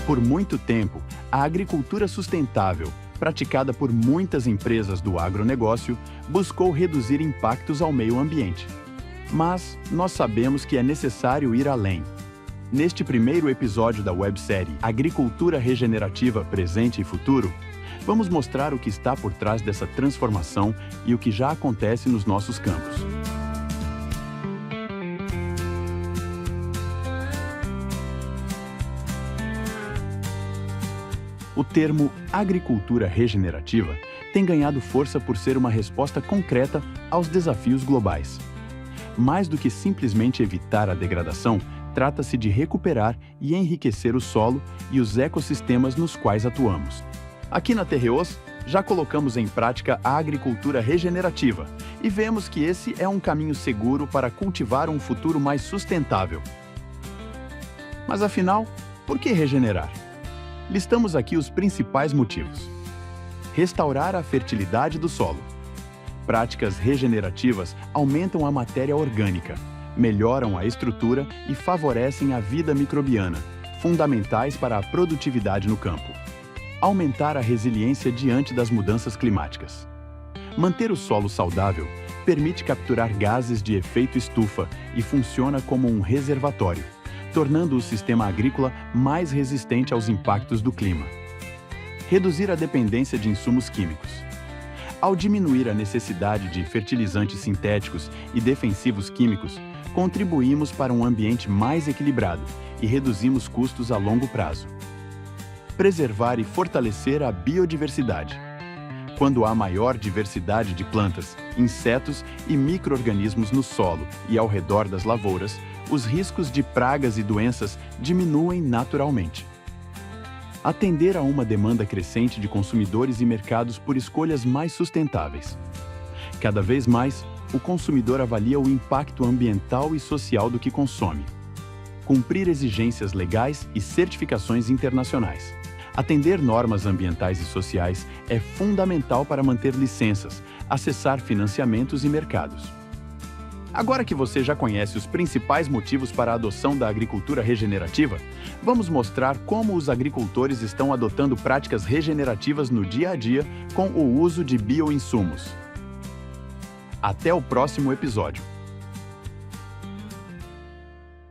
Por muito tempo, a agricultura sustentável, praticada por muitas empresas do agronegócio, buscou reduzir impactos ao meio ambiente. Mas nós sabemos que é necessário ir além. Neste primeiro episódio da websérie Agricultura Regenerativa Presente e Futuro, vamos mostrar o que está por trás dessa transformação e o que já acontece nos nossos campos. O termo agricultura regenerativa tem ganhado força por ser uma resposta concreta aos desafios globais. Mais do que simplesmente evitar a degradação, trata-se de recuperar e enriquecer o solo e os ecossistemas nos quais atuamos. Aqui na Terreos, já colocamos em prática a agricultura regenerativa e vemos que esse é um caminho seguro para cultivar um futuro mais sustentável. Mas afinal, por que regenerar? Listamos aqui os principais motivos. Restaurar a fertilidade do solo. Práticas regenerativas aumentam a matéria orgânica, melhoram a estrutura e favorecem a vida microbiana, fundamentais para a produtividade no campo. Aumentar a resiliência diante das mudanças climáticas. Manter o solo saudável permite capturar gases de efeito estufa e funciona como um reservatório, tornando o sistema agrícola mais resistente aos impactos do clima. Reduzir a dependência de insumos químicos. Ao diminuir a necessidade de fertilizantes sintéticos e defensivos químicos, contribuímos para um ambiente mais equilibrado e reduzimos custos a longo prazo. Preservar e fortalecer a biodiversidade. Quando há maior diversidade de plantas, insetos e micro-organismos no solo e ao redor das lavouras, os riscos de pragas e doenças diminuem naturalmente. Atender a uma demanda crescente de consumidores e mercados por escolhas mais sustentáveis. Cada vez mais, o consumidor avalia o impacto ambiental e social do que consome. Cumprir exigências legais e certificações internacionais. Atender normas ambientais e sociais é fundamental para manter licenças, acessar financiamentos e mercados. Agora que você já conhece os principais motivos para a adoção da agricultura regenerativa, vamos mostrar como os agricultores estão adotando práticas regenerativas no dia a dia com o uso de bioinsumos. Até o próximo episódio!